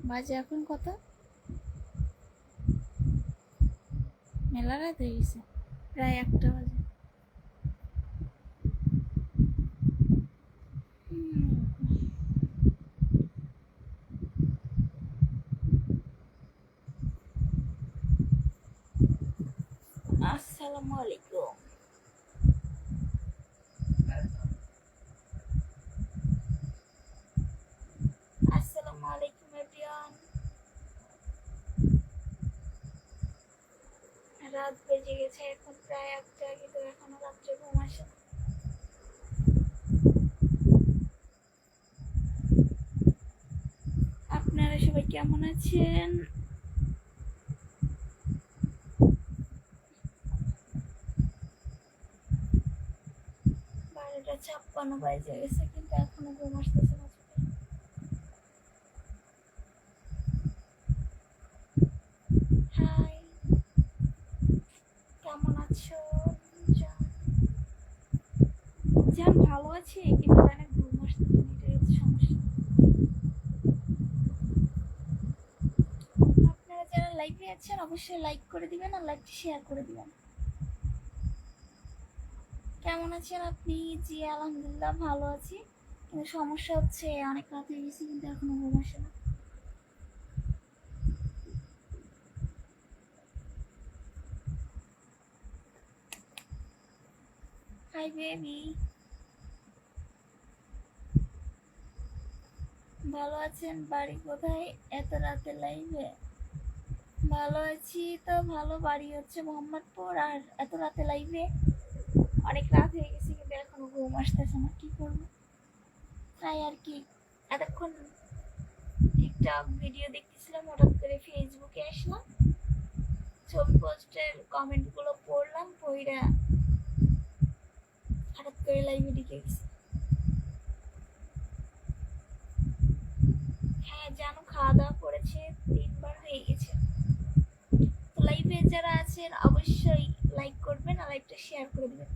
বাজে এখন কত? মেলা রাত হয়ে গেছে, প্রায় 1টা বাজে। আসসালামু আলাইকুম। আসসালামু আলাইকুম এভরিওয়ান। রাত বেজে গেছে এখন প্রায় 1টা, কিন্তু এখনো রাত্রে ঘুম আসে না। আপনারা সবাই কেমন আছেন? বারোটা 56 বাজে গেছে, কিন্তু এখনো ঘুম আসতেছে না। হাই, কেমন আছো? জান জান ভালো আছি, কিন্তু জানে ঘুম আসতেছে না, এটাই হচ্ছে সমস্যা। আপনারা যারা লাইভে আছেন অবশ্যই লাইক করে দিবেন আর লাইভটি শেয়ার করে দিবেন। কেমন আছেন আপনি? জি আলহামদুলিল্লাহ ভালো আছি, কিন্তু সমস্যা হচ্ছে অনেক রাত হয়ে গেছে, কিন্তু এখনো ঘুম আসে না। হাই বেবি, ভালো আছেন? বাড়ি কোথায়? এত রাতে লাইভে? ভালো আছি তো ভালো, বাড়ি হচ্ছে মোহাম্মদপুর, আর এত রাতে লাইভে? অনেক রাত হয়ে গেছে, কিন্তু এখনো ঘুম আসতেছে না, কি করবো তাই আর কি। এতক্ষণ টিকটক ভিডিও দেখতেছিলাম, হঠাৎ করে ফেসবুকে আসলাম, ছবি পোস্টের কমেন্ট গুলো পড়লাম, পইরা হঠাৎ করে লাইভে ঢুকে গেছি। হ্যাঁ জানো, খাওয়া দাওয়া করেছে, 3বার হয়ে গেছে। তো লাইভে যারা আছেন অবশ্যই লাইক করবেন আর লাইভটা শেয়ার করে দিবেন।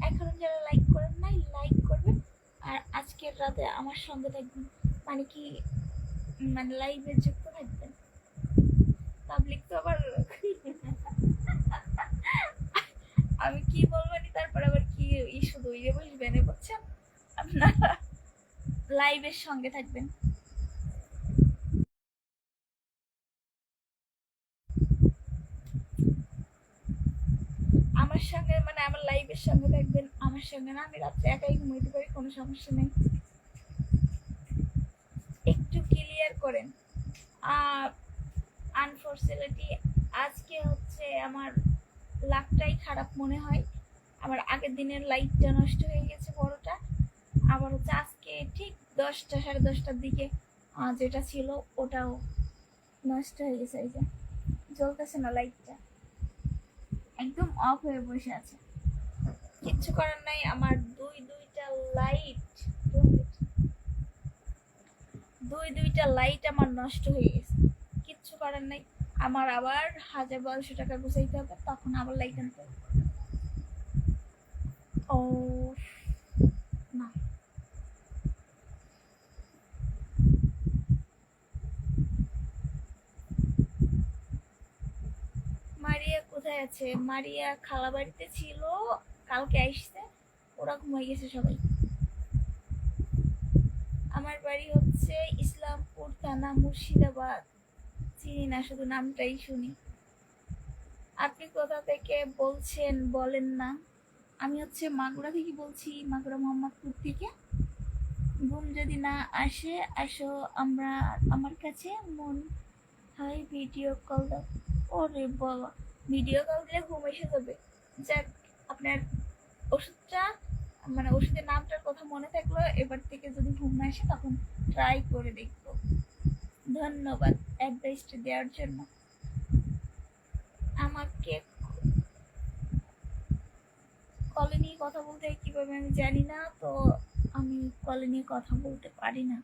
এখনো যারা লাইক করেন নাই লাইক করবেন, আর আজকের রাতে আমার সঙ্গে থাকবেন, মানে কি, মানে লাইভে যুক্ত থাকবেন। পাবলিক তো আবার আমি কি বলবো নি, তারপর আবার কি ইস্যু দইরে বসবেন, বুঝছেন? আপনারা লাইভের সঙ্গে থাকবেন। আমার সঙ্গে মানে আমার লাইভের সঙ্গে থাকবেন, আমার সঙ্গে না, আমি রাত্রে একাই ঘুমাইতে পারি, কোনো সমস্যা নেই। একটু ক্লিয়ার করেন। আনফর্চুনেটলি আজকে হচ্ছে আমার লাকটাই খারাপ মনে হয়। আমার আগের দিনের লাইটটা নষ্ট হয়ে গেছে বড়টা, আবার হচ্ছে আজকে ঠিক 10টা 10:30টার দিকে যেটা ছিল ওটাও নষ্ট হয়ে গেছে। এই যে জ্বলতেছে না লাইটটা, একদম অফ হয়ে বসে আছে। কিচ্ছু করার নাই, আমার দুইটা লাইট, দুইটা লাইট আমার নষ্ট হয়ে গেছে। কিচ্ছু করার নাই, আমার আবার 1000-1200 টাকা গুছাইতে হবে, তখন আবার লাইট আনতে হবে। ও না, মারিয়া কোথায় আছে? মারিয়া খালা বাড়িতে ছিল, কালকে আসছে, ওরা ঘুমাই গেছে সবাই। আমার বাড়ি হচ্ছে ইসলামপুর থানা, মুর্শিদাবাদ। চিনি না, শুধু নামটাই শুনি। আপনি কোথা থেকে বলছেন বলেন না? আমি হচ্ছে মাগুরা থেকে বলছি, মাগুরা মোহাম্মদপুর থেকে। ঘুম যদি না আসে আসো আমরা আমার কাছে, মন হয় ভিডিও কল দাও। ওরে বাবা, ভিডিও কল দিলে ঘুম এসে যাবে। যাক, আপনার ওষুধটা, মানে ওষুধের নামটার কথা মনে থাকলো, এবার থেকে যদি ঘুম না আসে তখন ট্রাই করে দেখবো। ধন্যবাদ অ্যাডভাইসটা দেওয়ার জন্য। আমাকে কলে নিয়ে কথা বলতে হয় কিভাবে আমি জানি না, তো আমি কলে নিয়ে কথা বলতে পারি না।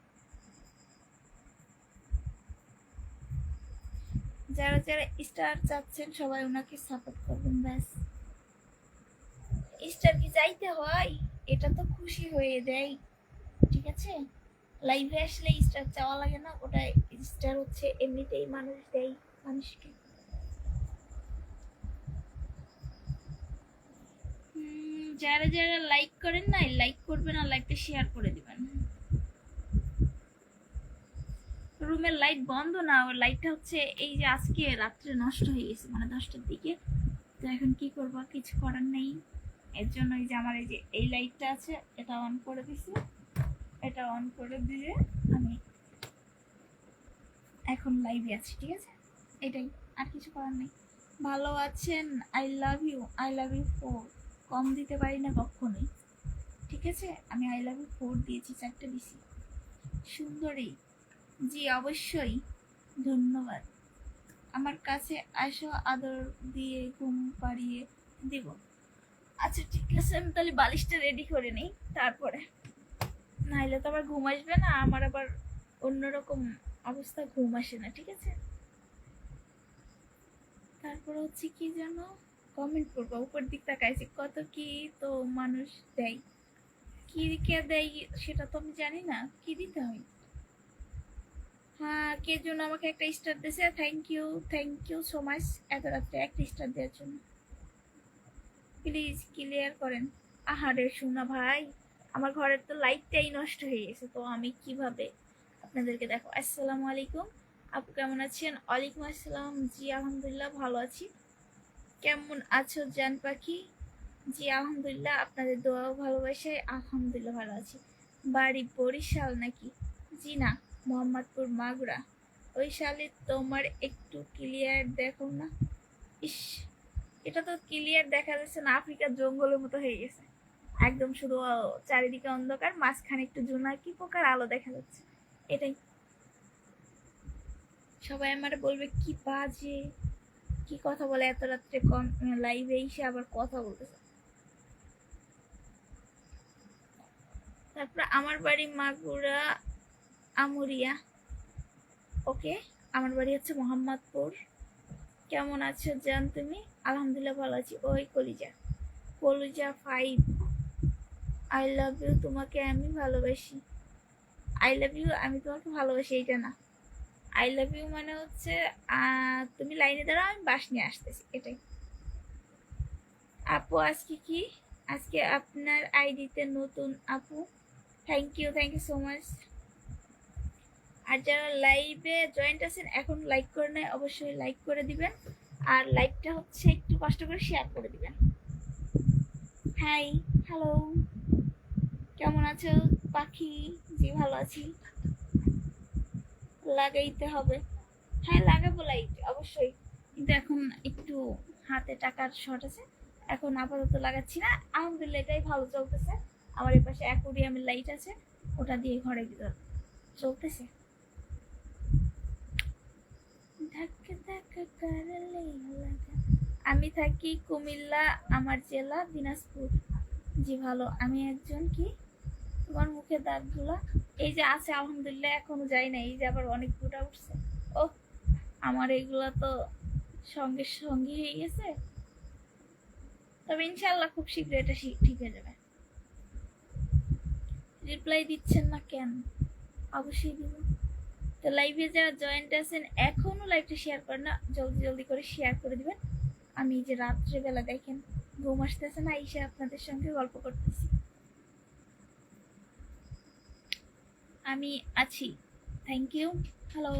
যারা যারা স্টার চাচ্ছেন সবাই ওনাকে সাপোর্ট করবেন, ব্যাস। স্টার কি চাইতে হয়? এটা তো খুশি হয়ে দেয়, ঠিক আছে? লাইভে আসলে স্টার চাওয়া লাগে না, ওটা স্টার হচ্ছে এমনিতেই মানুষ দেয় মানুষকে। যারা যারা লাইক করেন না, লাইক করবেন আর লাইকটা শেয়ার করে দিবেন। রুমের লাইট বন্ধ না, ওর লাইটটা হচ্ছে এই যে আজকে রাত্রে নষ্ট হয়ে গেছে, মানে 10টার দিকে। তো এখন কি করবো, কিছু করার নেই। এর জন্য এই যে আমার এই যে এই লাইটটা আছে, এটা অন করে দিছি। এটা অন করে দিয়ে আমি এখন লাইভে আছি, ঠিক আছে? এটাই, আর কিছু করার নেই। ভালো আছেন? I love you, I love you 4 কম দিতে পারি না কখনোই, ঠিক আছে? আমি আই লাভ ইউ 4 দিয়েছি, 4টে দিছি। সুন্দরী জি অবশ্যই, ধন্যবাদ। আমার কাছে আসো, আদর দিয়ে ঘুম পাড়িয়ে দিব। আচ্ছা ঠিক আছে, আমি তাহলে বালিশটা রেডি করে নিই, তারপরে নাইলে তো আবার ঘুম আসবে না, আমার আবার অন্যরকম অবস্থা, ঘুম আসে না, ঠিক আছে? তারপরে হচ্ছে কি যেন কমেন্ট করবো, উপর দিক তাকাইছি কত কি তো মানুষ দেয়, কি কে দেয় সেটা তো আমি জানি না, কি দিতে হয়। হ্যাঁ, কে জন্য আমাকে একটা স্টার দিয়েছে, থ্যাংক ইউ সো মাচ এত রাত্রে একটা স্টার দেওয়ার জন্য। প্লিজ ক্লিয়ার করেন। আহারে শোনা ভাই, আমার ঘরের তো লাইটটাই নষ্ট হয়ে গেছে, তো আমি কিভাবে আপনাদেরকে দেখো। আসসালামু আলাইকুম আপু, কেমন আছেন? ওয়ালাইকুম আসসালাম, জি আলহামদুলিল্লাহ ভালো আছি। কেমন আছো জান পাখি? জি আলহামদুলিল্লাহ, আপনাদের দোয়া ও ভালোবাসায় আলহামদুলিল্লাহ ভালো আছি। বাড়ি বরিশাল নাকি? জি না, মোহাম্মদপুর মাগুরা। ওই সালে তোমার একটু ক্লিয়ার দেখো না। ইস, এটা তো ক্লিয়ার দেখা যাচ্ছে না, আফ্রিকার জঙ্গলের মতো হয়ে গেছে একদম, শুধু চারিদিকে অন্ধকার, মাঝখানে একটু জোনাকি পোকার আলো দেখা যাচ্ছে, এটাই। সবাই আমার বলবে কি বাজে, কি কথা বলে এত রাত্রে লাইভে এসে আবার কথা বলতেছে। তারপর আমার বাড়ি মাগুরা আমুরিয়া, ওকে। আমার বাড়ি হচ্ছে মোহাম্মদপুর। কেমন আছো জান তুমি? আলহামদুলিল্লাহ ভালো আছি। ওই কলিজা, কলিজা 5, আই লাভ ইউ, তোমাকে আমি ভালোবাসি। আই লাভ ইউ আমি তোমাকে ভালোবাসি, এইটা না। আই লাভ ইউ মানে হচ্ছে তুমি লাইনে দাঁড়াও, আমি বাস নিয়ে আসতেছি, এটাই। আপু আজকে কি, আজকে আপনার আইডিতে নতুন আপু, থ্যাংক ইউ সো মাচ। আর যারা লাইভে জয়েন্ট আছেন এখন লাইক করে নেয়, অবশ্যই লাইক করে দিবেন, আর লাইকটা হচ্ছে একটু কষ্ট করে শেয়ার করে দিবেন। হাই, হ্যালো, কেমন আছো পাখি? জি ভালো আছি। লাগাইতে হবে, হ্যাঁ লাগাবো লাইট অবশ্যই, কিন্তু এখন একটু হাতে টাকার শর্ট আছে, এখন আপাতত লাগাচ্ছি না। আলহামদুলিল্লাহ এটাই ভালো চলতেছে। আমার এই পাশে অ্যাকোরিয়ামের লাইট আছে, ওটা দিয়ে ঘরের ভিতর চলতেছে। আমি থাকি কুমিল্লা, আমার জেলা দিনাজপুর। জি ভালো। আমি একজন কি, তোমার মুখে দাগগুলা এই যে আছে আলহামদুলিল্লাহ, এখনো যাই না, এই যে আবার অনেক ফুটা উঠছে। ও, আমার এগুলা তো সঙ্গে সঙ্গী হয়ে গেছে, তবে ইনশাল্লাহ খুব শীঘ্রই এটা ঠিক হয়ে যাবে। রিপ্লাই দিচ্ছেন না কেন? অবশ্যই দিব। তো লাইভে যারা জয়েন্ট আছেন এখনো লাইভটা শেয়ার করেন না, জলদি জলদি করে শেয়ার করে দিবেন। আমি যে রাত্রেবেলা দেখেন ঘুম আসতেছে না, এসে আপনাদের সঙ্গে গল্প করতেছি। আমি আছি, থ্যাংক ইউ। Hello,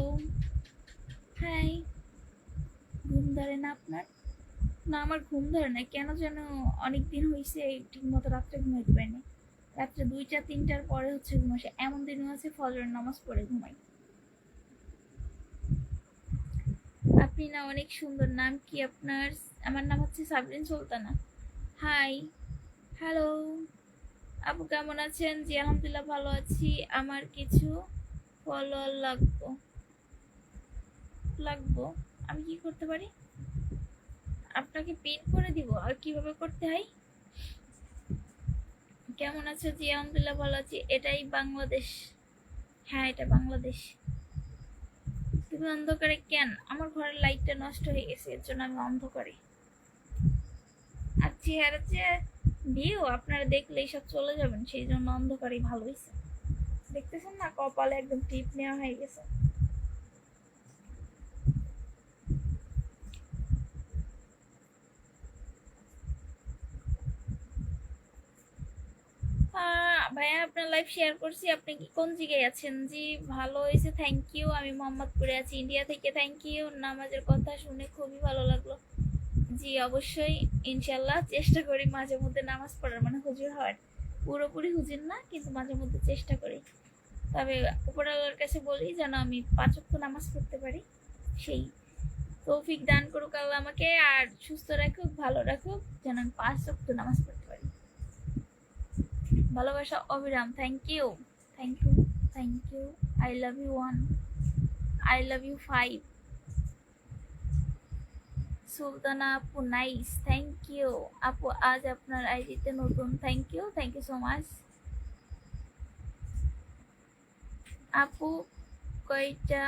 high. ঘুম ধরে না আপনার? না আমার ঘুম ধরে না, কেন যেন অনেক দিন হয়েছে ঠিক মতো রাত্রে ঘুমাইতে পারিনি। রাত্রে 2টা 3টার পরে হচ্ছে ঘুম আসে, এমন দিনও আছে ফজরের নামাজ পড়ে ঘুমাই। আপনি না অনেক সুন্দর, নাম কি আপনার? আমার নাম হচ্ছে সাবরিন সুলতানা। হাই, হ্যালো, আপু কেমন আছেন? জি আলহামদুলিল্লাহ ভালো আছি। আমার কিছু ফলোয়ার লাগবো, আমি কি করতে পারি? আপনাকে পিন করে দিব, আর কিভাবে করতে হয়? কেমন আছো? জি আলহামদুলিল্লাহ ভালো আছি। এটাই বাংলাদেশ? হ্যাঁ এটা বাংলাদেশ। তুমি অন্ধকারে কেন? আমার ঘরের লাইটটা নষ্ট হয়ে গেছে, এর জন্য আমি অন্ধকারে। আর চেহারা যে ভিউ আপনারা দেখলে সব চলে যাবেন, সেই জন্য অন্ধকারই ভালো হয়েছে। দেখতেছেন না, কপালে একদম টিপ নেওয়া হয়ে গেছে। ভাইয়া আপনার লাইভ শেয়ার করছি, আপনি কি কোন জায়গায় আছেন? জি ভালো হয়েছে, থ্যাংক ইউ। আমি মোহাম্মদপুরে আছি, ইন্ডিয়া থেকে। থ্যাংক ইউ, নামাজের কথা শুনে খুবই ভালো লাগলো। জি অবশ্যই, ইনশাল্লাহ চেষ্টা করি মাঝে মধ্যে নামাজ পড়ার, মানে হুজুর হওয়ার। পুরোপুরি হুজুর না, কিন্তু মাঝে মধ্যে চেষ্টা করি। তবে উপরওয়ালার কাছে বলি যেন আমি 5 ওয়াক্ত নামাজ পড়তে পারি, সেই তৌফিক দান করুক আল্লাহ আমাকে, আর সুস্থ রাখুক, ভালো রাখুক, যেন আমি 5 ওয়াক্ত নামাজ পড়তে পারি। ভালোবাসা অবিরাম, thank you, thank you, thank you. I love you 1, I love you 5। Sultana আপু নাইস, থ্যাংক ইউ আপু। আজ আপনার আইডিতে নতুন, থ্যাংক ইউ সো মাচ আপু। কয়টা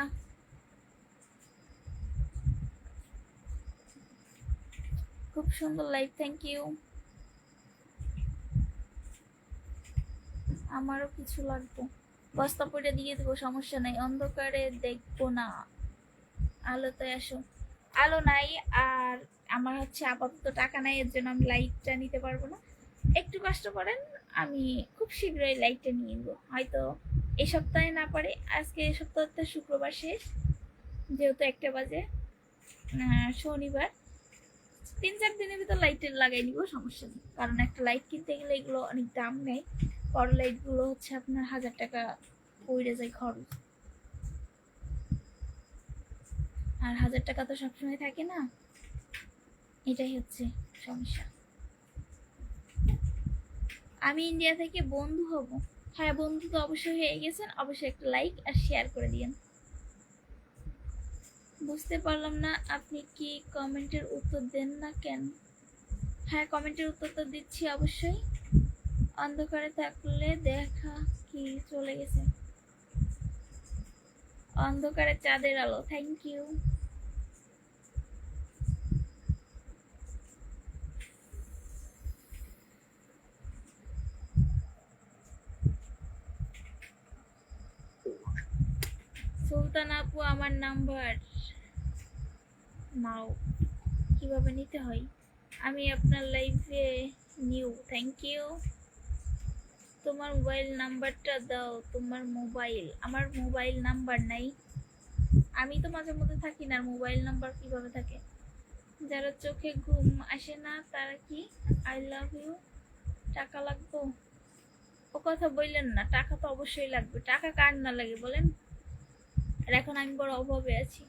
খুব সুন্দর লাইভ, থ্যাংক ইউ। আমারও কিছু লাগবে, বস্তা পড়ে দিয়ে দেবো, সমস্যা নাই। অন্ধকারে দেখবো না, আলোতে আসো। আলো নাই, আর আমার হচ্ছে আপাতত টাকা নাই, এর জন্য আমি লাইটটা নিতে পারবো না। একটু কষ্ট করেন, আমি খুব শীঘ্রই লাইটটা নিয়ে নেবো, হয়তো এই সপ্তাহে না পারে। আজকে এই সপ্তাহটা শুক্রবার শেষ, যেহেতু 1টা বাজে, শনিবার 3-4 দিনের ভিতর লাইটের লাগাই নিব, সমস্যা নেই। কারণ একটা লাইট কিনতে গেলে এগুলো অনেক দাম নেয়, বড় লাইট গুলো হচ্ছে আপনার 1000 টাকা পড়ে যায় খরচ, আর 1000 টাকা তো সবসময় থাকে না, এটাই হচ্ছে সমস্যা। আমি ইন্ডিয়া থেকে বন্ধু হব, হ্যাঁ বন্ধু তো অবশ্যই হয়ে গেছেন, অবশ্যই একটা লাইক আর শেয়ার করে দিয়েন। বুঝতে পারলাম না, আপনি কি কমেন্টের উত্তর দেন না কেন? হ্যাঁ কমেন্টের উত্তর তো দিচ্ছি অবশ্যই। অন্ধকারে থাকলে দেখা কি চলে গেছে, অন্ধকারে চাঁদের আলো, থ্যাংক ইউ। সুলতান আপু আমার নাম্বার নাও, কিভাবে নিতে হয়? আমি আপনার লাইভে নিউ, থ্যাংক ইউ। তোমার মোবাইল নাম্বারটা দাও। তোমার মোবাইল, আমার মোবাইল নাম্বার নাই, আমি তো মাঝে মধ্যে থাকি না, মোবাইল নাম্বার কিভাবে থাকে? যারা চোখে ঘুম আসে না তারা কি? I love you. টাকা লাগবে? ও কথা বললেন না, টাকা তো অবশ্যই লাগবে, টাকা কার না লাগে বলেন? আর এখন আমি বড় অভাবে আছি,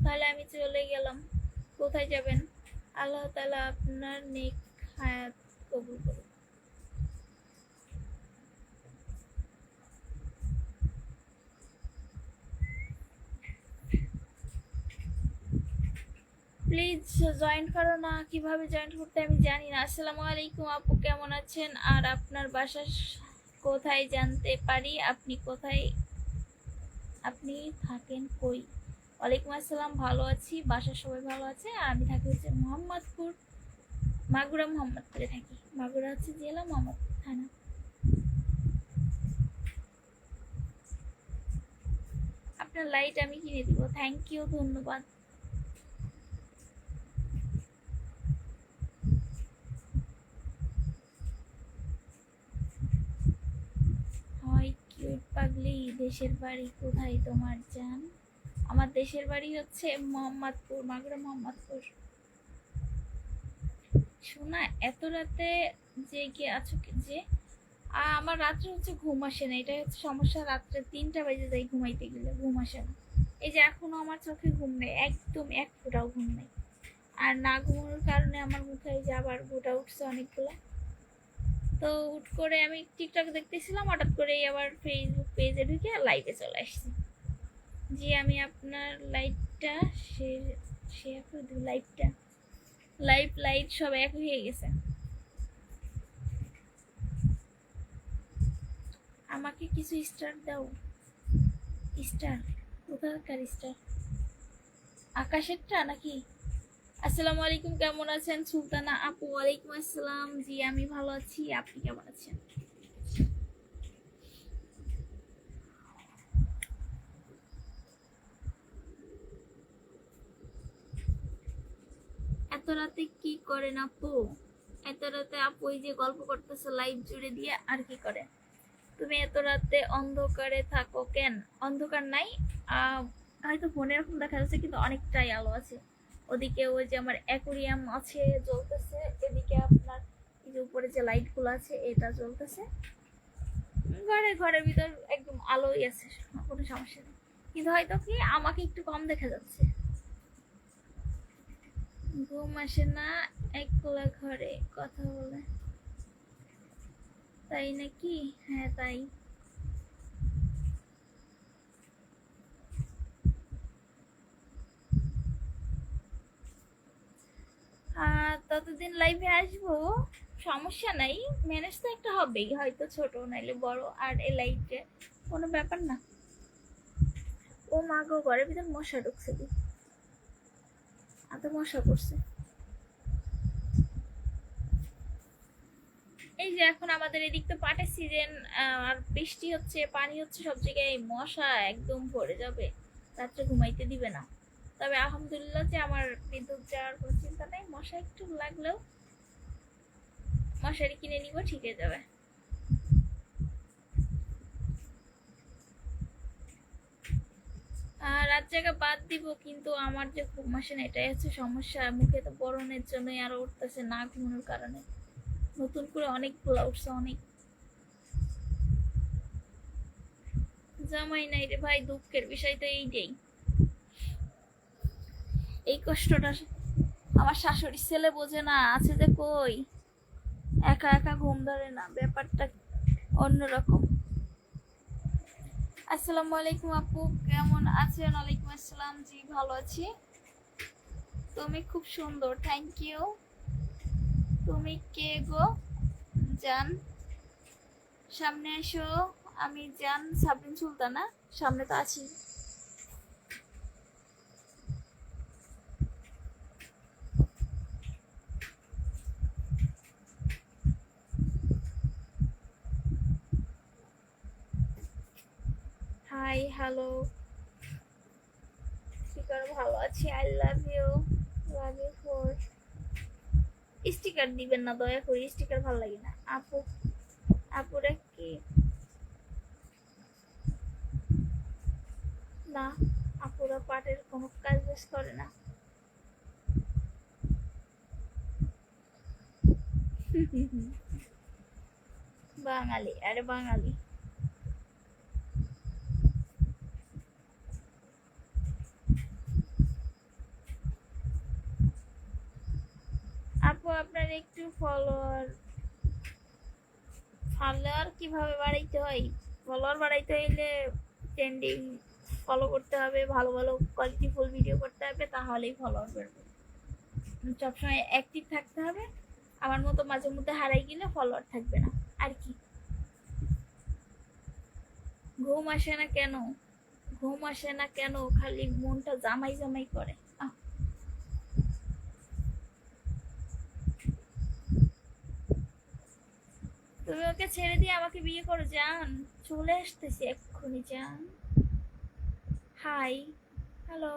তাহলে আমি চলে গেলাম, কোথায় যাবেন? আল্লাহ তাআলা আপনার নেক হায়াত কবুল করুন। প্লিজ জয়েন করো না, কিভাবে জয়েন করতে আমি জানি না। আসসালামু আলাইকুম আপু, কেমন আছেন? আর আপনার বাসা কোথায় জানতে পারি? আপনি কোথায়, আপনি থাকেন কই? ওয়ালাইকুম আসসালাম, ভালো আছি, বাসার সবাই ভালো আছে। আর আমি থাকি হচ্ছে মোহাম্মদপুর, মাগুরা মোহাম্মদপুরে থাকি। মাগুরা হচ্ছে জেলা, মোহাম্মদপুর থানা। আপনার লাইট আমি কিনে দিব, থ্যাংক ইউ, ধন্যবাদ। হয় কিউট পাগলি, দেশের বাড়ি কোথায় তোমার জান? আমার দেশের বাড়ি হচ্ছে মোহাম্মদপুর, মাগুরা মোহাম্মদপুর। শোনা, এত রাতে যে কি আছো যে? আমার রাত্রে হচ্ছে ঘুম আসে না, এটাই হচ্ছে সমস্যা। রাত্রে 3টা বাজে যাই ঘুমাইতে গেলে, ঘুম আসে না। এই যে এখনো আমার চোখে ঘুম নেই, একদম এক ফোঁটাও ঘুম নেই। আর না ঘুমানোর কারণে আমার মুখে যে আবার গোটা উঠছে অনেকগুলো। তো হুট করে আমি টিকটক দেখতেছিলাম, হঠাৎ করেই আবার ফেসবুক পেজে ঢুকে লাইভে চলে আসছি। জি আমি আপনার লাইটটা শেয়ার করে দেব, লাইটটা লাইভ লাইট সব এক হয়ে গেছে। আমাকে কিছু স্টার দাও। স্টার কোথাকার স্টার? আকাশেরটা নাকি? আসসালামু আলাইকুম, কেমন আছেন সুলতানা আপু? ওয়ালাইকুম আসসালাম, জি আমি ভালো আছি, আপনি কেমন আছেন? এত রাতে কি করেন আপু? এত রাতে আপু এই যে গল্প করতেছে লাইভ জুড়ে দিয়ে, আর কি করে? তুমি এত রাতে অন্ধকারে থাকো কেন? অন্ধকার নাই, হয়তো ফোনে এরকম দেখা যাচ্ছে কিন্তু অনেকটাই আলো আছে। ওদিকে ওই যে আমার অ্যাকুরিয়াম আছে জ্বলতেছে, এদিকে আপনার এই যে উপরে যে লাইট গুলো আছে এটা জ্বলতেছে। ঘরের ভিতর একদম আলোই আছে, কোনো সমস্যা নেই। কিন্তু হয়তো কি আমাকে একটু কম দেখা যাচ্ছে। ঘুম আসে না একলা ঘরে কথা বলে, তাই নাকি? হ্যাঁ তাই। ততদিন লাইভে আসবো, সমস্যা নাই। ম্যানেজ তো একটা হবেই, হয়তো ছোট নাইলে বড়, আর এই লাইভে কোনো ব্যাপার না। ও মা গো, ঘরের ভিতর মশা ঢুকছে, দি এত মশা পড়ছে। এই যে এখন আমাদের এদিক তো পাটের সিজন, আর বৃষ্টি হচ্ছে, পানি হচ্ছে, সব জায়গায় মশা একদম ভরে যাবে, রাত্রে ঘুমাইতে দিবে না। তবে আলহামদুলিল্লাহ যে আমার বিদ্যুৎ যাওয়ার কোনো চিন্তা নেই, মশা একটু লাগলেও মশারি কিনে নিব, ঠিক হয়ে যাবে। রাত জায়গা বাদ দিব, কিন্তু আমার যে ঘুম আসে না, এটাই হচ্ছে সমস্যা। মুখে তো বরণের জন্যই আরো উঠতেছে, না ঘুমানোর কারণে। নতুন করে অনেকগুলো উঠছে, অনেক। জামাই নাই রে ভাই, দুঃখের বিষয় তো এইটাই। এই কষ্টটা আমার শাশুড়ির ছেলে বোঝে না, আছে যে কই, একা একা ঘুম ধরে না, ব্যাপারটা অন্যরকম। আসসালামু আলাইকুম আপু, কেমন আছেন? ওয়ালাইকুম আসসালাম, জি ভালো আছি। তুমি খুব সুন্দর, থ্যাংক ইউ। তুমি কে গো জান? সামনে এসো। আমি জান সাবরিন সুলতানা, সামনে তো আছি। হাই হ্যালো, স্টিকার ভালো আছি, I love you, love you for. Sticker দিবেন না দয়া করে, স্টিকার ভালো লাগে না আপু। আপুরা কি না, আপুরা পাটের কোনো কাজ বাজ করে না। বাঙালি, আরে বাঙালি। আপু আপনার একটু ফলোয়ার, ফলোয়ার কিভাবে বাড়াইতে হয়? ফলোয়ার বাড়াইতে হইলে ট্রেন্ডিং ফলো করতে হবে, ভালো ভালো কোয়ালিটিফুল ভিডিও করতে হবে, তাহলেই ফলোয়ার বাড়বে। সবসময় অ্যাক্টিভ থাকতে হবে। আমার মতো মাঝে মধ্যে হারাই গেলে ফলোয়ার থাকবে না, আর কি। ঘুম আসে না কেন? ঘুম আসে না কেন? খালি মনটা জামাই জামাই করে। তুমি ওকে ছেড়ে দিয়ে আমাকে বিয়ে করো জান, চলে আসতেছি এক্ষুনি জান। হাই হ্যালো,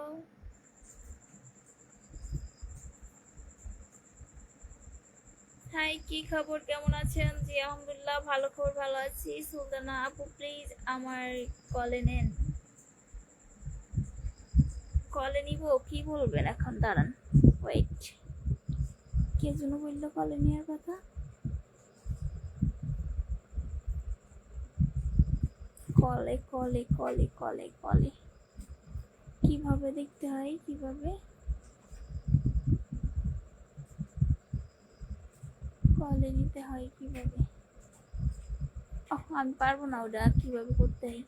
হাই, কি খবর, কেমন আছেন? জি আলহামদুলিল্লাহ, ভালো খবর, ভালো আছি। সুলতানা আপু প্লিজ আমার কলে নেন। কলে নিব, কি বলবেন এখন? দাঁড়ান, ওয়েট। কে যেন বললো কলে নেওয়ার কথা? কলে কলে কলে কলে কলে কিভাবে দেখতে হয়, কিভাবে কলে নিতে হয়, কিভাবে? আমি পারবো না ওটা কিভাবে করতে হয়।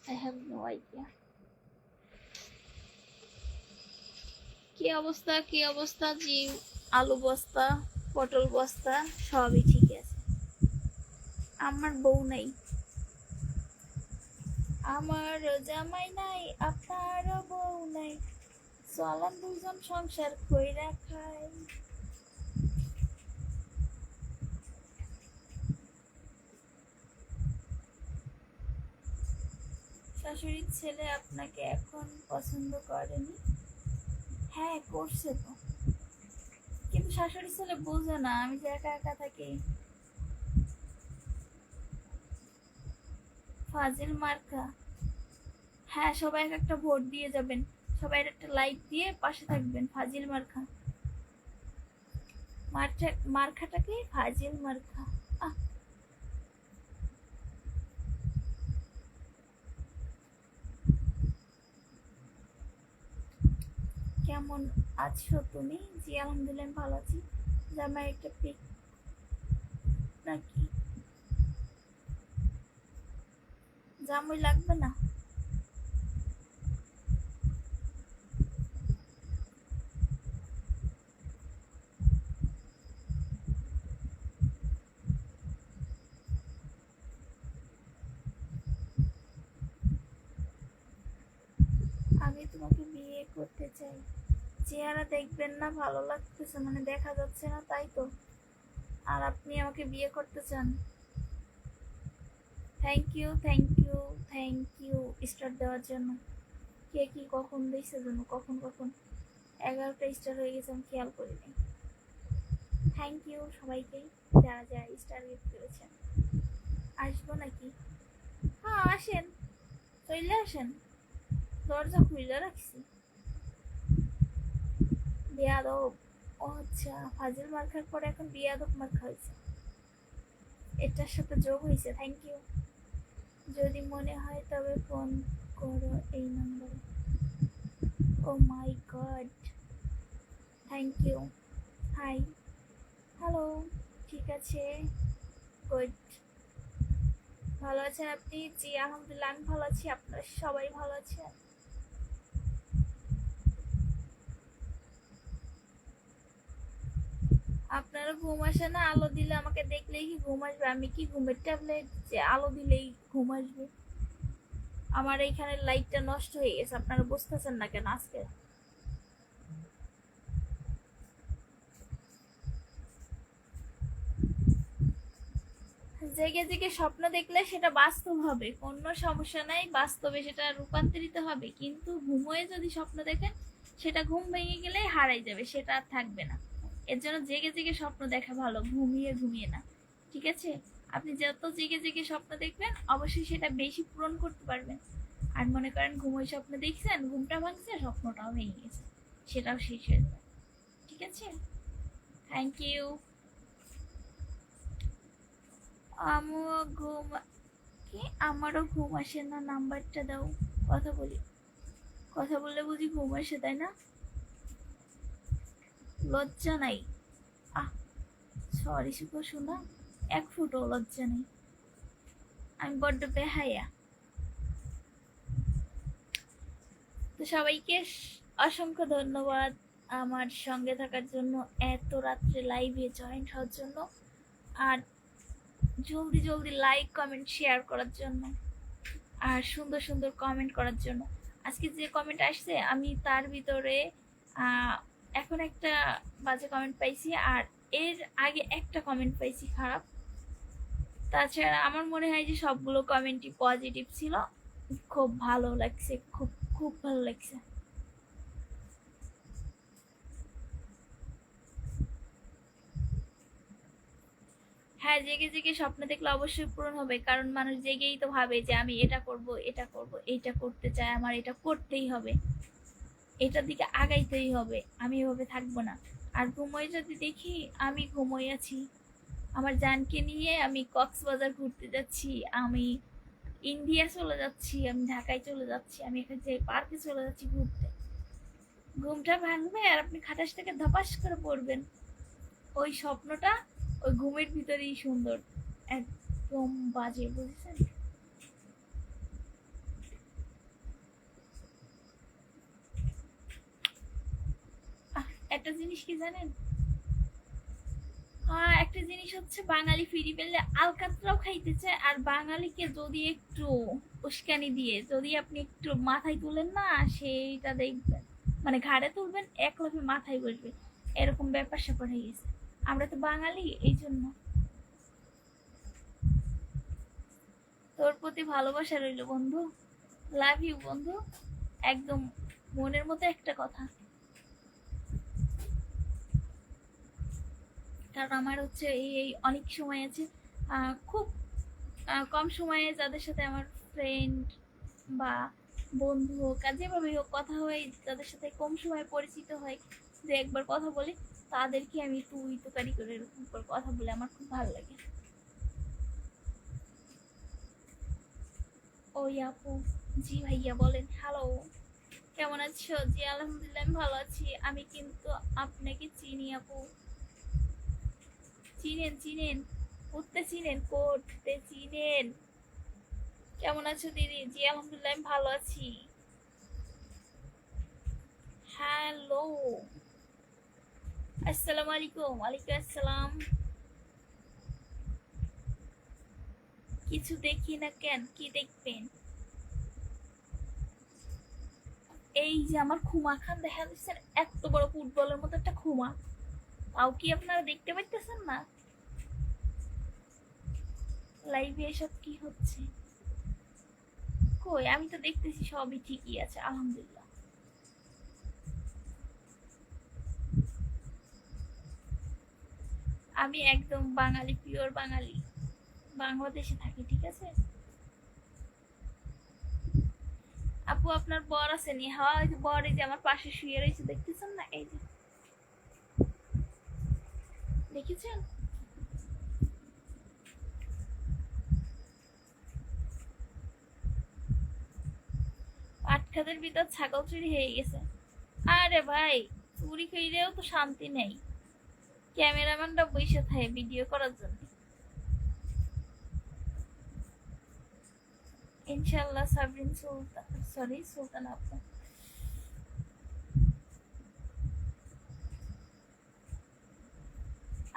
I have no idea. কি অবস্থা, কি অবস্থা? জি, আলু বস্তা, পটল বস্তা সবই ঠিক আছে। আমার বউ নাই, আমার জামাই নাই, আপনারও বউ নাই, চলেন দুজন সংসার কইরা খাই। শাশুড়ির ছেলে আপনাকে এখন পছন্দ করেনি? হ্যাঁ করছে তো, শাশুড়ি ছেলে বুঝে না আমি যে একা একা থাকি। ফাজিল মার্কা, হ্যাঁ সবাই একটা ভোট দিয়ে যাবেন, সবাই একটা লাইক দিয়ে পাশে থাকবেন। ফাজিল মার্কা, মার্কাটাকে ফাজিল মার্কা। কেমন আছো তুমি? জি আলহামদুলিল্লাহ ভালো আছি। জামাই একটা পিক নাকি? জামাই লাগবে না। আমি তোমাকে বিয়ে করতে চাই। চেহারা দেখবেন না, ভালো লাগতেছে মানে দেখা যাচ্ছে না তাই তো। আর আপনি আমাকে বিয়ে করতে চান? Thank you thank you thank you star দেওয়ার জন্য। কে কি কখন দিয়েছে জন্য, কখন কখন 11টা স্টার হয়ে গেছে আমি খেয়াল করিনি। থ্যাংক ইউ সবাইকে যারা যারা স্টার গিফট করেছেন। আসবো নাকি? হ্যাঁ আসেন, চলে আসেন, দরজা খুলে রাখছি। বেয়াদব, ও আচ্ছা ফাজিল মার্কার পরে এখন বেয়াদব মার্কা হয়েছে, এটার সাথে যোগ হয়েছে। Thank you. যদি মনে হয় তবে ফোন করো এই নম্বরে। Oh my god, thank you. Hi, hello, ঠিক আছে, গুড। ভালো আছেন আপনি? জি আলহামদুলিল্লাহ আমি ভালো আছি, আপনারা সবাই ভালো আছেন? আপনারও ঘুম আসে না? আলো দিলে আমাকে দেখলেই কি ঘুম আসবে? আমি কি ঘুমের ট্যাবলেট যে আলো দিলেই ঘুম আসবে? আমার এইখানে লাইটটা নষ্ট হয়ে গেছে, আপনারা বুঝতেছেন না কেন আজকে? জেগে জেগে স্বপ্ন দেখলে সেটা বাস্তব হবে, কোনো সমস্যা নাই, বাস্তবে সেটা রূপান্তরিত হবে। কিন্তু ঘুমোয় যদি স্বপ্ন দেখেন সেটা ঘুম ভেঙে গেলে হারাই যাবে, সেটা আর থাকবে না। এর জন্য জেগে জেগে স্বপ্ন দেখা ভালো, ঘুমিয়ে ঘুমিয়ে না, ঠিক আছে? আপনি যত জেগে জেগে স্বপ্ন দেখবেন অবশ্যই সেটা বেশি পূরণ করতে পারবেন। আর মনে করেন ঘুমোয় স্বপ্ন দেখছেন, ঘুমটা ভাঙছে, স্বপ্নটাও ভেঙে গেছে, সেটাও শেষ হয়ে যাবে, ঠিক আছে? Thank you. আমিও ঘুম, কি আমারও ঘুম আসে না, নাম্বারটা দাও, কথা বলি। কথা বললে বুঝি ঘুম আসে, তাই না? লজ্জা নাই? আহ সরি শুভ শোনা, এক ফুটও লজ্জা নেই, আমি বড্ড বেহায়া। তো সবাইকে অসংখ্য ধন্যবাদ আমার সঙ্গে থাকার জন্য, এত রাত্রে লাইভে জয়েন হওয়ার জন্য, আর জলদি জলদি লাইক কমেন্ট শেয়ার করার জন্য, আর সুন্দর সুন্দর কমেন্ট করার জন্য। আজকে যে কমেন্ট আসছে আমি তার ভিতরে এখন একটা বাজে কমেন্ট পাইছি, আর এর আগে একটা কমেন্ট পাইছি খারাপ। তাছাড়া আমার মনে হয় যে সবগুলো কমেন্টই পজিটিভ ছিল। খুব ভালো লাগছে, খুব খুব ভালো লাগছে। হ্যাঁ জেগে জেগে স্বপ্ন দেখলে অবশ্যই পূরণ হবে, কারণ মানুষ জেগেই তো ভাবে যে আমি এটা করব এটা করব, এইটা করতে চাই, আমার এটা করতেই হবে, এটার দিকে আগাইতেই হবে, আমি এভাবে থাকবো না। আর ঘুমোয় যদি দেখি আমি ঘুমোয় আছি, আমার জানকে নিয়ে আমি কক্সবাজার ঘুরতে যাচ্ছি, আমি ইন্ডিয়া চলে যাচ্ছি, আমি ঢাকায় চলে যাচ্ছি, আমি এখানে যে পার্কে চলে যাচ্ছি ঘুরতে, ঘুমটা ভাঙবে আর আপনি খাটাস থেকে ধপাস করে পড়বেন। ওই স্বপ্নটা ওই ঘুমের ভিতরেই সুন্দর, একদম বাজে, বুঝেছেন? একটা জিনিস কি জানেন, একটা জিনিস হচ্ছে বাঙালি ফিরি পেলে আলকাতরাও খাইতে চায়, আর বাঙালিকে যদি একটু উস্কানি দিয়ে যদি আপনি একটু মাথায় তুলেন না, সেইটা দেখবেন মানে ঘাড়ে তুলবেন এক লাফে মাথায় বসবে, এরকম ব্যাপার স্যাপার হয়ে গেছে। আমরা তো বাঙালি, এই জন্য। তোর প্রতি ভালোবাসা রইল বন্ধু, লাভ ইউ বন্ধু, একদম মনের মতো একটা কথা। কারণ আমার হচ্ছে এই অনেক সময় আছে, খুব কম সময়ে যাদের সাথে আমার ফ্রেন্ড বা বন্ধু হোক আর যেভাবে হোক কথা হয়, যাদের সাথে কম সময়ে পরিচিত হয়, যে একবার কথা বলি তাদেরকে আমি তুই তোকারি করে এরকম করে কথা বলে আমার খুব ভালো লাগে। ওই আপু, জি ভাইয়া বলেন। হ্যালো, কেমন আছো? জি আলহামদুলিল্লাহ আমি ভালো আছি। আমি কিন্তু আপনাকে চিনি আপু। চিনেন চিনেন, করতে চিনেন, করতে চিনেন। কেমন আছো দিদি? জি আলহামদুলিল্লাহ আমি ভালো আছি। হ্যালো, আসসালামু আলাইকুম। ওয়ালাইকুম আসসালাম। কিছু দেখি না কেন? কি দেখবেন? এই যে আমার খুমা খান দেখা যাচ্ছে, এত বড় ফুটবলের মতো একটা খুমা, তাও কি আপনারা দেখতে পাইতেছেন না? লাইভে এসব কি হচ্ছে? কই, আমি তো দেখতেছি সবই ঠিকই আছে আলহামদুলিল্লাহ। আমি একদম বাঙালি, পিওর বাঙালি, বাংলাদেশে থাকি, ঠিক আছে আপু। আপনার বর আছে নি? হ্যাঁ, ওই যে বর, এই যে আমার পাশে শুয়ে রয়েছে, দেখতেছেন না? এই যে দেখেছেন? পাটখাদের ভিতর ছাগল চুরি হয়ে গেছে। আরে ভাই, চুরি কইরেও তো শান্তি নেই, ক্যামেরাম্যানরা বসে থাকে ভিডিও করার জন্য। ইনশাল্লাহ সাবরিন সুলতান, সরি সুলতান আপু।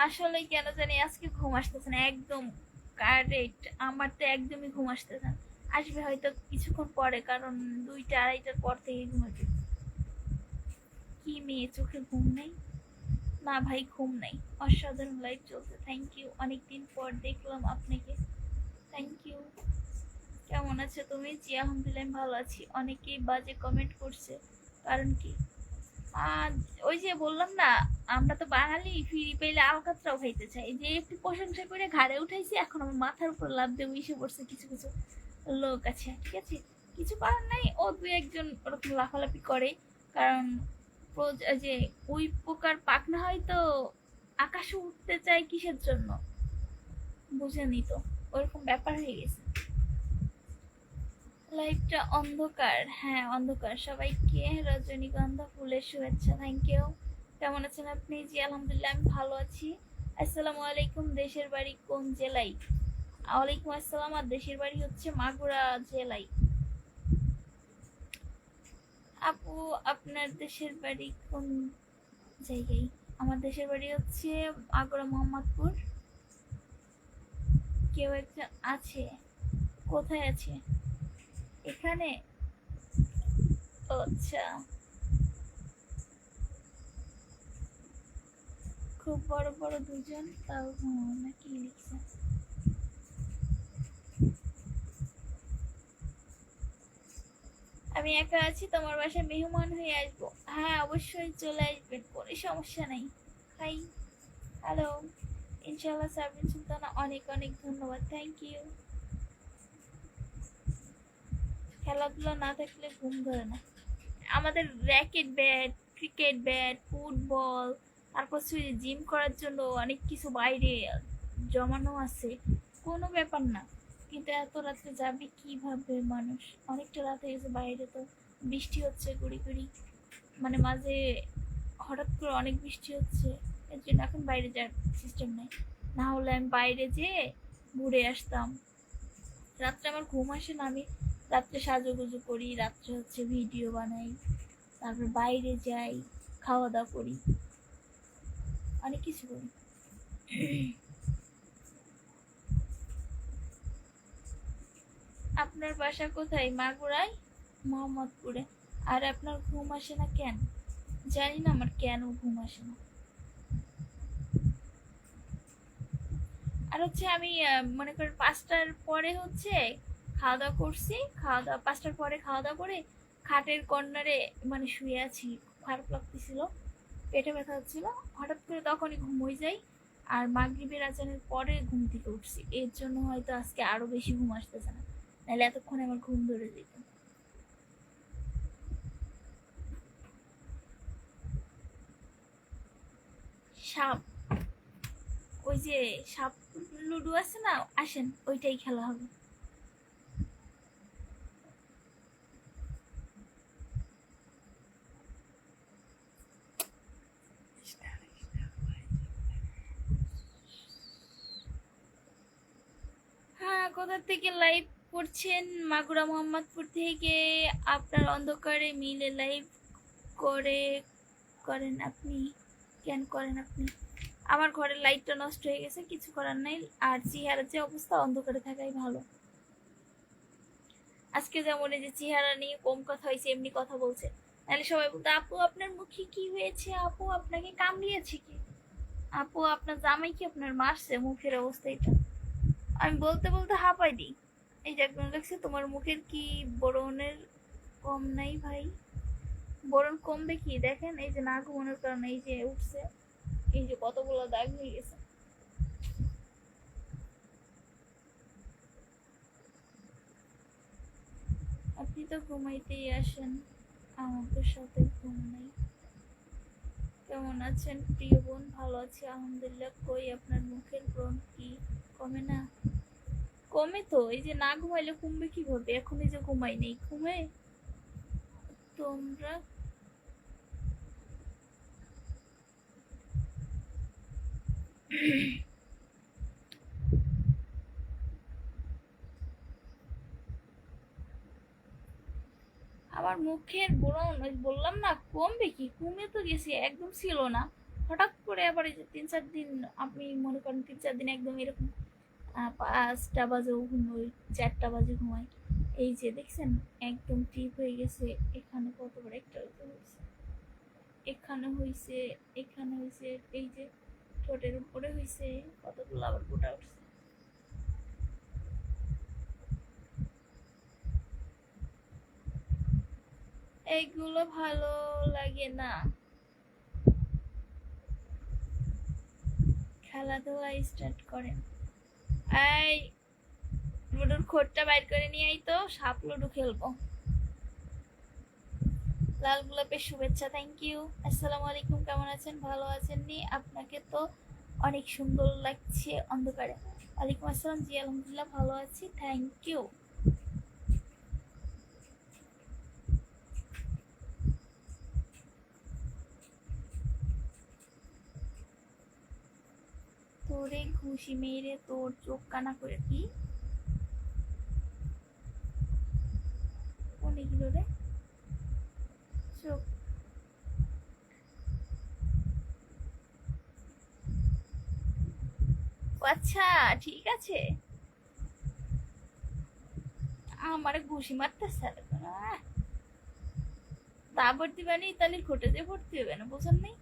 আসলে কেন জানি আজকে ঘুম আসতেছে না একদম, কারেক্ট আমার তো একদমই ঘুম আসতেছে না। আসবে হয়তো কিছুক্ষণ পরে, কারণ 2টা 2:30টার পর থেকে ঘুমাবে। কি মেয়ে, চোখে ঘুম নেই? না ভাই, ঘুম নাই। অসাধারণ লাইভ চলছে, থ্যাংক ইউ। অনেকদিন পর দেখলাম আপনাকে, থ্যাংক ইউ। কেমন আছো তুমি? জি আলহামদুলিল্লাহ আমি ভালো আছি। অনেকেই বাজে কমেন্ট করছে, কারণ কি? আর ওই যে বললাম না, আমরা তো বাঙালি, ফিরি পেলে আলকাতরাও খাইতে চাই। যে একটু প্রশংসা করে ঘাড়ে উঠাইছি, এখন আমার মাথার উপর লাফ দিয়ে মিশে পড়ছে কিছু কিছু লোক আছে, ঠিক আছে? কিছু করার নাই, ও দু একজন ওরকম লাফালাফি করে। কারণ যে ওই প্রকার পাখনা হয় তো আকাশে উঠতে চায় কিসের জন্য, বুঝেনি তো, ওরকম ব্যাপার হয়ে গেছে। লাইফটা অন্ধকার, হ্যাঁ অন্ধকার। সবাইকে রজনীগন্ধা ফুলের শুভেচ্ছা, থ্যাংক ইউ। কেমন আছেন আপনি? জি আলহামদুলিল্লাহ আমি ভালো আছি। আসসালামু আলাইকুম। দেশের বাড়ি কোন জেলায়? ওয়ালাইকুম আসসালাম। আর দেশের বাড়ি হচ্ছে মাগুরা জেলায়। আপু, আপনার দেশের বাড়ি কোন জায়গায়? আমার দেশের বাড়ি হচ্ছে আগ্রা, মোহাম্মদপুর। কেউ একটা আছে? কোথায় আছে? এখানে? আচ্ছা, খুব বড় বড় দুজন, তাও নাকি লিখছে। আমি একা আছি, তোমার বাসায় মেহমান হয়ে আসবো। হ্যাঁ অবশ্যই চলে আসবেন, কোনো সমস্যা নাই। Hi, hello. ইনশাল্লাহ সাবিন সুলতানা, অনেক অনেক ধন্যবাদ, থ্যাংক ইউ। খেলাধুলা না থাকলে ঘুম ধরে না। আমাদের racket bat, cricket bat, football, তারপর জিম করার জন্য অনেক কিছু বাইরে জমানো আছে, কোনো ব্যাপার না। কিন্তু এত রাত্রে যাবে কিভাবে মানুষ? অনেকটা রাত হয়ে গেছে, বাইরে তো বৃষ্টি হচ্ছে গুড়ি গুড়ি, মানে মাঝে হঠাৎ করে অনেক বৃষ্টি হচ্ছে, এর জন্য এখন বাইরে যাওয়ার সিস্টেম নেই। না হলে আমি বাইরে যেয়ে ঘুরে আসতাম। রাত্রে আমার ঘুম আসে না, আমি রাত্রে সাজুগুজু করি, রাত্রে হচ্ছে ভিডিও বানাই, তারপর বাইরে যাই, খাওয়া দাওয়া করি, অনেক কিছু করি। আপনার বাসা কোথায়? মাগুরায়, মোহাম্মদপুরে। আর আপনার ঘুম আসে না কেন? জানি না আমার কেন ঘুম আসে না। আর হচ্ছে আমি মনে করেন 5টার পরে হচ্ছে খাওয়া দাওয়া করছি, খাওয়া দাওয়া 5টার পরে খাওয়া দাওয়া করে খাটের কর্নারে মানে শুয়ে আছি, খারাপ লাগতেছিল, পেটে ব্যথা হচ্ছিল, হঠাৎ করে তখনই ঘুম হয়ে যাই। আর মাগরিবের আজানের পরে ঘুম থেকে উঠছি, এর জন্য হয়তো আজকে আরো বেশি ঘুম আসতেছে না, নাহলে এতক্ষণে আমার ঘুম ধরে যেত। সাপ, ওই যে সাপ লুডো আছে না, আসেন ওইটাই খেলা হবে। হ্যাঁ, কোথা থেকে লাইভ করছেন? মাগুরা মোহাম্মদপুর থেকে। আপনার অন্ধকারে মিলে লাইভ করে করেন আপনি? কেন করেন আপনি? আমার ঘরের লাইটটা নষ্ট হয়ে গেছে, কিছু করার নাই। আর চেহারার যে অবস্থা, অন্ধকারে থাকাই ভালো। আজকে যেমন এই যে চেহারা নিয়ে কম কথা হয়েছে, এমনি কথা বলছে, তাহলে সবাই বলতো আপু আপনার মুখে কি হয়েছে, আপু আপনাকে কামড়িয়েছে কি, আপু আপনার জামাই কি আপনার মারছে, মুখের অবস্থা এটা। আমি বলতে বলতে হাঁপাই দিই। এই যে একজন দেখছে তোমার মুখের কি বরণের কম নাই ভাই, বরণ কমবে কি দেখেন, এই যে না ঘুমানোর কারণে এই যে উঠছে, এই যে কতগুলো দাগ হয়ে গেছে। আপনি তো ঘুমাইতেই আসেন, আমাদের সাথে ঘুম নাই। কেমন আছেন প্রিয় বোন? ভালো আছি আলহামদুলিল্লাহ। কই আপনার মুখের ব্রণ কি কমে না? কমে তো, এই যে না ঘুমাইলে কমবে কিভাবে, এখন এই যে ঘুমাই নেই ঘুমে তোমরা। আমার মুখের ব্রণ ওই বললাম না কমবে কি, কমে তো গেছে, একদম ছিল না, হঠাৎ করে আবার এই যে 3-4 দিন, আপনি মনে করেন 3-4 দিন একদম এরকম 5টা বাজে ঘুমোই, 4টা বাজে ঘুমাই, এই যে দেখছেন একদম টিপ হয়ে গেছে। এখানে কত বড় একটা হয়েছে, এখানে হয়েছে, এখানে হয়েছে, এই যে ঠোঁটের উপরে হয়েছে, কতগুলো আবার গোটা উঠছে। এইগুলো ভালো লাগে না। খেলাধুলা স্টার্ট করেন। এই লুডোর খোরটা বাইর করে নিয়ে আই তো, সাপ লুডো খেলবো। লাল গোলাপের শুভেচ্ছা, থ্যাংক ইউ। আসসালামু আলাইকুম, কেমন আছেন? ভালো আছেন নি? আপনাকে তো অনেক সুন্দর লাগছে অন্ধকারে। ওয়ালাইকুম আসসালাম, জি আলহামদুলিল্লাহ ভালো আছি, থ্যাংক ইউ। তোরে ঘুষি মেরে তোর চোখ কানা করে, কি কোনে গেল রে চোখ? আচ্ছা ঠিক আছে, আমারে ঘুষি মারতেছে তা ভর্তি বানি ইতালির ঘটে যে ভর্তি হবে না, বোঝেন নাই?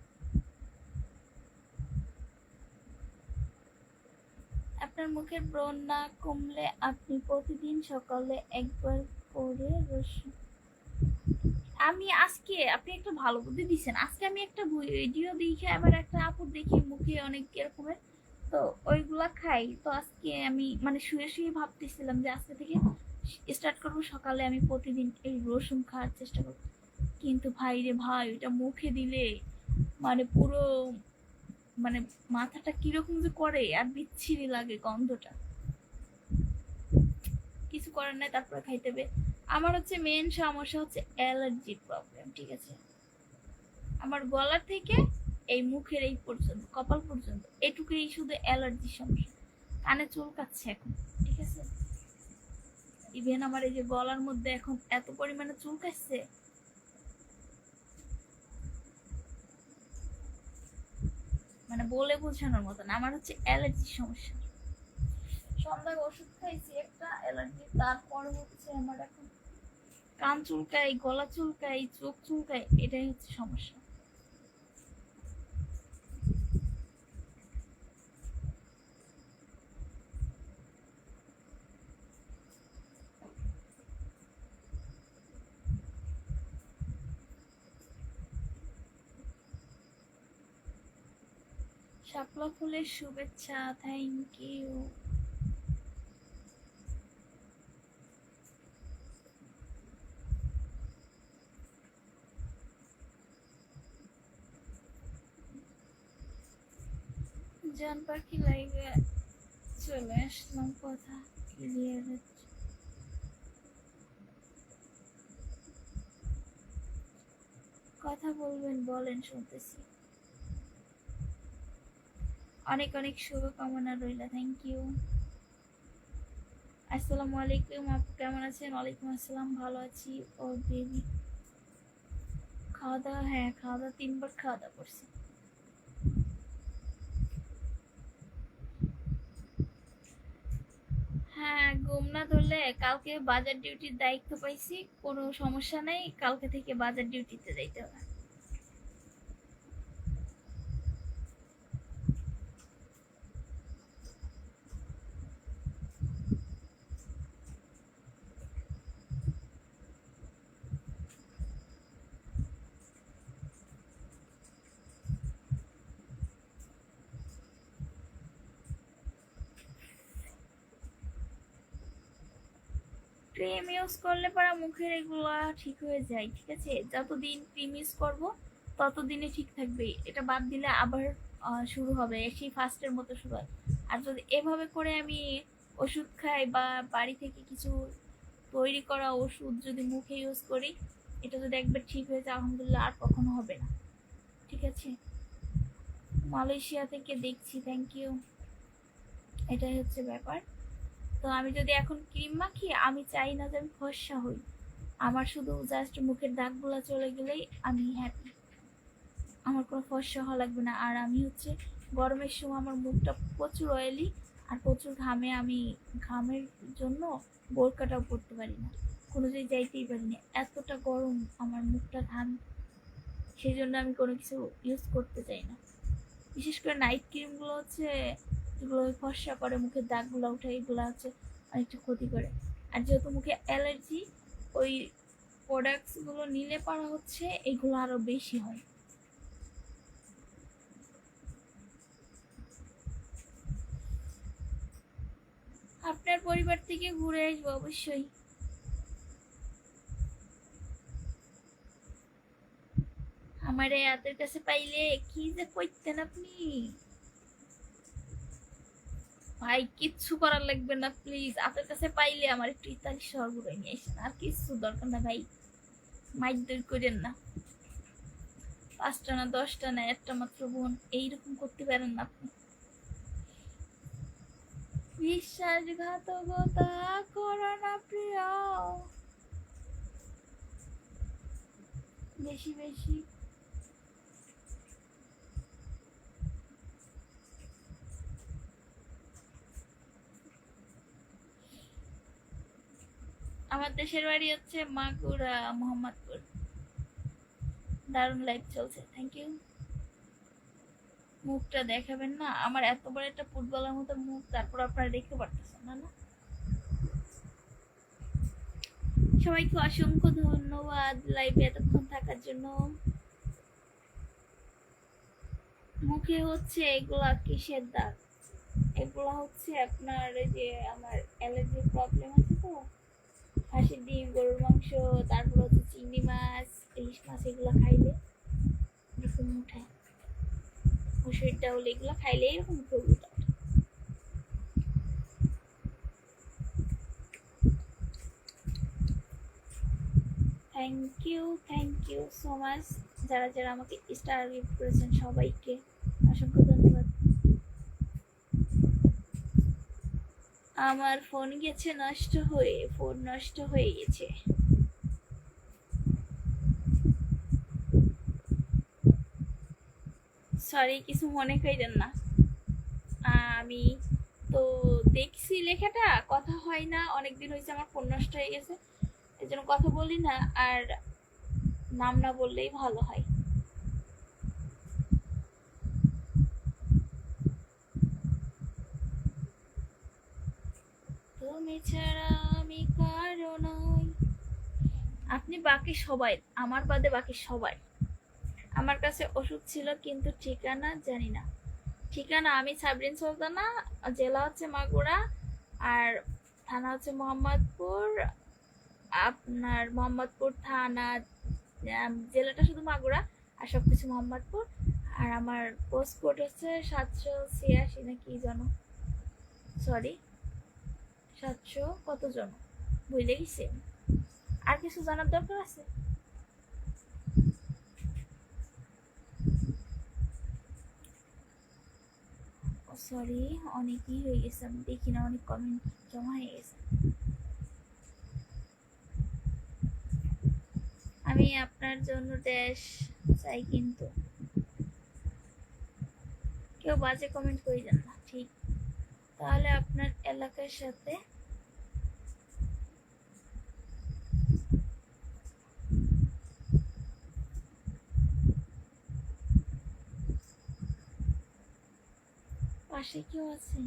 আপনার মুখের ব্রণ না কমলে আপনি প্রতিদিন সকালে একবার করে রসুন। আমি আজকে, আপনি একটা ভালো বুদ্ধি দিচ্ছেন, আজকে আমি একটা ভিডিও দেখে আবার একটা আপুর দেখি মুখে অনেক এরকমের, তো ওইগুলা খাই। তো আজকে আমি মানে শুয়ে শুয়ে ভাবতেছিলাম যে আজকে থেকে স্টার্ট করবো, সকালে আমি প্রতিদিন এই রসুন খাওয়ার চেষ্টা করবো। কিন্তু ভাই রে ভাই, ওইটা মুখে দিলে মানে পুরো মানে মাথাটা কিরকম যে করে, আর বিচ্ছিরি লাগে গন্ধটা। কিছু করার নাই, তারপরে খাইতে হবে। আমার হচ্ছে মেন সমস্যা হচ্ছে অ্যালার্জির প্রবলেম, ঠিক আছে? আমার গলা থেকে এই মুখের এই পর্যন্ত, কপাল পর্যন্ত, এটুকুই শুধু অ্যালার্জির সমস্যা। কানে চুলকাচ্ছে এখন, ঠিক আছে? ইভেন আমার এই যে গলার মধ্যে এখন এত পরিমাণে চুলকাচ্ছে, মানে বলে বোঝানোর মতো না। আমার হচ্ছে অ্যালার্জির সমস্যা। সন্ধ্যায় ওষুধ খাইছি একটা অ্যালার্জি, তারপর হচ্ছে আমার এখন কান চুলকায়, গলা চুলকায়, চোখ চুলকায়, এটাই হচ্ছে সমস্যা। শাপলা ফুলের শুভেচ্ছা, থ্যাংক ইউ। জান পাখি লাইভে চলে আসলাম, কথা ক্লিয়ার হচ্ছে। কথা বলবেন, বলেন, শুনতেছি। অনেক অনেক শুভকামনা রইল, থ্যাংক ইউ। আসসালামু আলাইকুম আপু, কেমন আছেন? ওয়ালাইকুম আসসালাম, ভালো আছি। ও বেবি, খাওয়া দাওয়া? হ্যাঁ, খাওয়া দাওয়া 3 বার খাওয়া দাওয়া করছি। হ্যাঁ, ঘুম না ধরলে কালকে বাজার ডিউটির দায়িত্ব পাইছি, কোনো সমস্যা নাই, কালকে থেকে বাজার ডিউটিতে যাইতে হবে। ক্রিম ইউজ করলে পরে মুখের এগুলা ঠিক হয়ে যায়, ঠিক আছে? যতদিন ক্রিম ইউজ করবো ততদিনে ঠিক থাকবে, এটা বাদ দিলে আবার শুরু হবে, সেই ফার্স্টের মতো শুরু হয়। আর যদি এভাবে করে আমি ওষুধ খাই বা বাড়ি থেকে কিছু তৈরি করা ওষুধ যদি মুখে ইউজ করি, এটা যদি একবার ঠিক হয়ে যায় আলহামদুলিল্লাহ আর কখনো হবে না, ঠিক আছে? মালয়েশিয়া থেকে দেখছি, থ্যাংক ইউ। এটাই হচ্ছে ব্যাপার। তো আমি যদি এখন ক্রিম মাখি, আমি চাই না যে আমি ফর্সা হই, আমার শুধু জাস্ট মুখের দাগগুলো চলে গেলেই আমি হ্যাপি, আমার কোনো ফর্সা হওয়া লাগবে না। আর আমি হচ্ছে গরমের সময় আমার মুখটা প্রচুর অয়েলি, আর প্রচুর ঘামে, আমি ঘামের জন্য বোরকাটাও পরতে পারি না, কোনো জায়গায় যাইতেই পারি না, এতটা গরম আমার মুখটা ঘাম, সেই জন্য আমি কোনো কিছু ইউজ করতে চাই না। বিশেষ করে নাইট ক্রিমগুলো হচ্ছে যেগুলো ফর্সা করে, মুখের দাগগুলো উঠে, এগুলো হচ্ছে অনেকটা ক্ষতি করে। আর যেহেতু মুখে অ্যালার্জি, ওই প্রোডাক্টসগুলো নিলে পারা হচ্ছে এগুলো আরো বেশি হয়। আপনার পরিবার থেকে ঘুরে আসবো অবশ্যই। আমার এই হাতের কাছে পাইলে কি যে করতেন আপনি ভাই, কিচ্ছু করার লাগবে না প্লিজ, হাতের কাছে পাইলে আমার একটু ইতালি শহর ঘুরে নিয়ে আসেন, আর কিচ্ছু দরকার না ভাই, মাইক দূর করেন না। 5টা না 10টা না, একটা মাত্র বোন, এইরকম করতে পারেন না আপনি। বিশ্বাসঘাতকতা করো না প্রিয়, বেশি বেশি। আমার দেশের বাড়ি হচ্ছে মাগুরা, মোহাম্মদপুর। দারুণ লাইভ চলছে, থ্যাংক ইউ। মুখটা দেখাবেন না? আমার এত বড় একটা ফুটবলের মতো মুখ, তারপর আপনারা দেখতে পারতেছেন না? না, সবাইকে অসংখ্য ধন্যবাদ লাইভে এতক্ষণ থাকার জন্য। মুখে হচ্ছে এগুলা কিসের দাগ? এগুলা হচ্ছে আপনার যে আমার অ্যালার্জির প্রবলেম আছে, তো হাঁসের ডিম, গরুর মাংস, তারপর হচ্ছে চিংড়ি মাছ, ইলিশ মাছ, এগুলো খাইলে এরকম উঠে, মুসুরির ডাউল, এগুলো খাইলে এরকম মুখে উঠে। থ্যাংক ইউ সো মাচ, যারা যারা আমাকে স্টার গিফট করেছেন সবাইকে অসংখ্য ধন্যবাদ। আমার ফোন গেছে নষ্ট হয়ে, ফোন নষ্ট হয়ে গেছে। সরি, কিছু মনে করেন না, আমি তো দেখছি লেখাটা, কথা হয় না, অনেকদিন হয়েছে আমার ফোন নষ্ট হয়ে গেছে, এই জন্য কথা বলি না, আর নাম না বললেই ভালো হয়। তুমি ছাড়া আমি কারো নই। আপনি বাকি সবাই, আমার বাদে বাকি সবাই। আমার কাছে ওষুধ ছিল কিন্তু ঠিকানা জানি না। ঠিকানা আমি সাবরিন সুলতানা, জেলা হচ্ছে মাগুরা, আর থানা হচ্ছে মোহাম্মদপুর। আপনার মোহাম্মদপুর থানা, জেলাটা শুধু মাগুরা আর সবকিছু মোহাম্মদপুর। আর আমার পোস্ট কোড হচ্ছে 786 না কি জন, সরি 700 কত জন বুঝলে গেছি। আর কিছু জানার দরকার আছে? সরি, অনেকই হয়ে গেছে, আমি দেখি না, অনেক কমেন্ট জমা হয়ে গেছে। আমি আপনার জন্য ড্যাশ চাই, কিন্তু কেউ বাজে কমেন্ট করে যান না, ঠিক? তাহলে আপনার এলাকার সাথে পাশে কেউ আছে?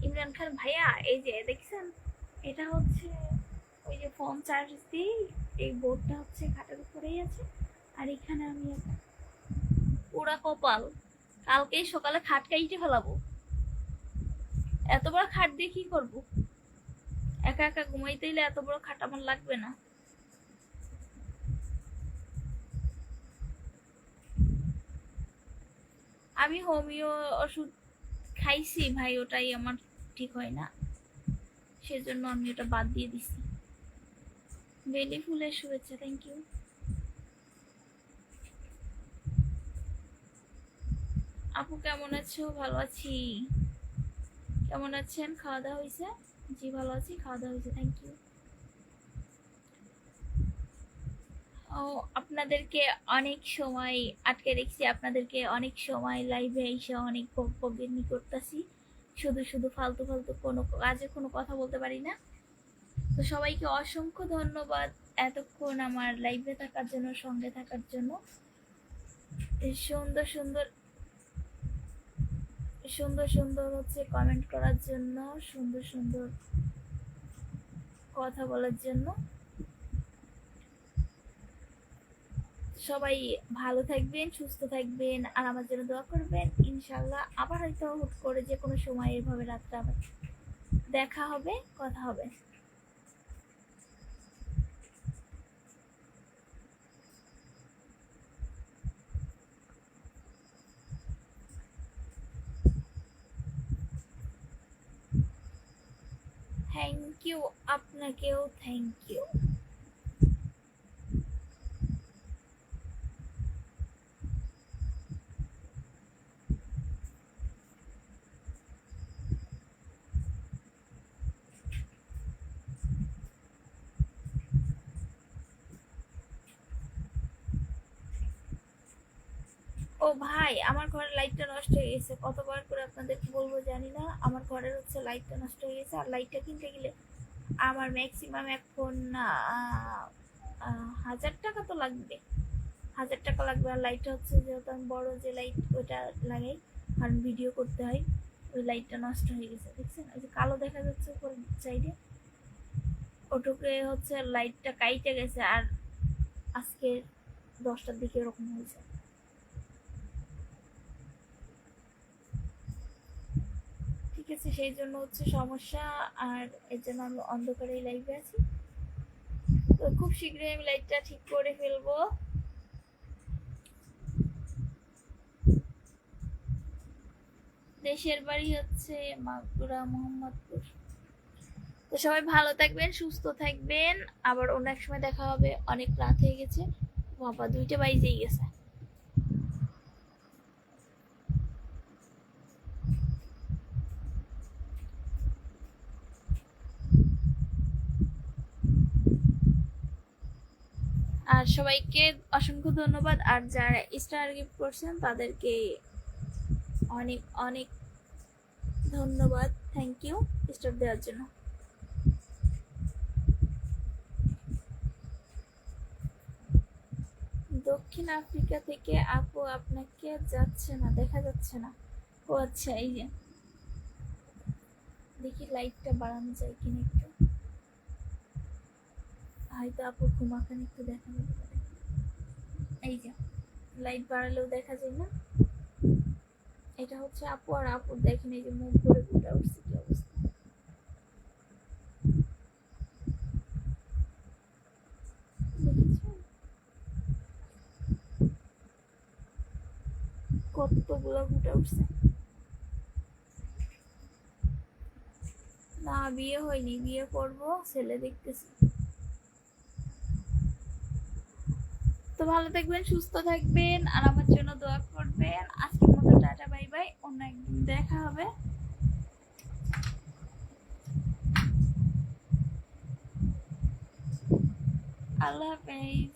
ইমরান খান ভাইয়া, এই যে দেখছেন, এটা হচ্ছে ওই যে ফোন চার্জ দিই, এই বোর্ডটা হচ্ছে খাটের উপরেই আছে। আর এখানে আমি পুরা কপাল, কালকেই সকালে খাট কাইটে ফেলাবো। এত বড় খাট দিয়ে কি করবো? একা একা ঘুমাইতে হলে এত বড় খাট আমার লাগবে না। আমি হোমিও ওষুধ খাইছি ভাই, ওটাই আমার ঠিক হয় না, সেজন্য আমি ওটা বাদ দিয়ে দিছি। বেলি ফুলের শুভেচ্ছা, থ্যাংক ইউ। আপু কেমন আছো? ভালো আছি। কেমন আছেন? খাওয়া দাওয়া হয়েছে? জি ভালো আছি, খাওয়া দাওয়া হয়েছে, থ্যাংক ইউ। ও, আপনাদেরকে অনেক সময় আটকে রেখেছি, আপনাদেরকে অনেক সময় লাইভে এসে অনেক বকবকানি করতেছি, শুধু শুধু ফালতু ফালতু কোনো কাজে কোনো কথা বলতে পারি না। তো সবাইকে অসংখ্য ধন্যবাদ এতক্ষণ আমার লাইভে থাকার জন্য, সঙ্গে থাকার জন্য, সুন্দর সুন্দর সুন্দর সুন্দর হচ্ছে কমেন্ট করার জন্য, সুন্দর সুন্দর কথা বলার জন্য। সবাই ভালো থাকবেন, সুস্থ থাকবেন, আর আমার জন্য দোয়া করবেন। ইনশাল্লাহ আবার হয়তো হুট করে যে কোনো সময় এভাবে রাত্রে আবার দেখা হবে, কথা হবে। থ্যাংক ইউ, আপনাকেও থ্যাংক ইউ। ও ভাই, আমার ঘরের লাইটটা নষ্ট হয়ে গেছে, কতবার করে আপনাদেরকে বলবো জানি না, আমার ঘরের হচ্ছে লাইটটা নষ্ট হয়ে গেছে। আর লাইটটা কিনতে গেলে আমার ম্যাক্সিমাম এখন 1000 টাকা তো লাগবে, 1000 টাকা লাগবে। আর লাইটটা হচ্ছে যেহেতু আমি বড় যে লাইট ওইটা লাগাই, কারণ ভিডিও করতে হয়, ওই লাইটটা নষ্ট হয়ে গেছে। দেখছেন ওই যে কালো দেখা যাচ্ছে উপর সাইডে, ওটুকে হচ্ছে লাইটটা কাইটে গেছে। আর আজকে 10টার দিকে এরকম হয়েছে। ঠিক আছে, সেই জন্য হচ্ছে সমস্যা, আর এর জন্য আমি অন্ধকারে লাইভে আছি। তো খুব শীঘ্রই আমি লাইটটা ঠিক করে ফেলবো। দেশের বাড়ি হচ্ছে মাগুরা, মোহাম্মদপুর। তো সবাই ভালো থাকবেন, সুস্থ থাকবেন, আবার অন্য এক সময় দেখা হবে। অনেক রাত হয়ে গেছে, বাবা 2টা বাজেই গেছে। আর সবাইকে অসংখ্য ধন্যবাদ, আর যারা স্টার গিফট করছেন তাদেরকে অনেক অনেক ধন্যবাদ, থ্যাংক ইউ স্টার দেওয়ার জন্য। দক্ষিণ আফ্রিকা থেকে আপু আপনাকে যাচ্ছে না, দেখা যাচ্ছে না। ও আচ্ছা, এই যে দেখি লাইটটা বাড়ানো যায় কিনা একটু, হয়তো আপু ঘুমাখান একটু দেখানো পারে। এই যে লাইট বাড়ালেও দেখা যায় না। এটা হচ্ছে আপু, আর আপুর দেখেন এই যে মুখ করে ফুটে উঠছে, কি অবস্থা। দেখেছেন কতগুলো ফুটে উঠছে। না বিয়ে হয়নি, বিয়ে করবো, ছেলে দেখতেছি। তো ভালো থাকবেন, সুস্থ থাকবেন, আর আমার জন্য দোয়া করবেন। আজকের মতো টাটা, বাই বাই, অন্য একদিন দেখা হবে। আল্লাহ হাফেজ।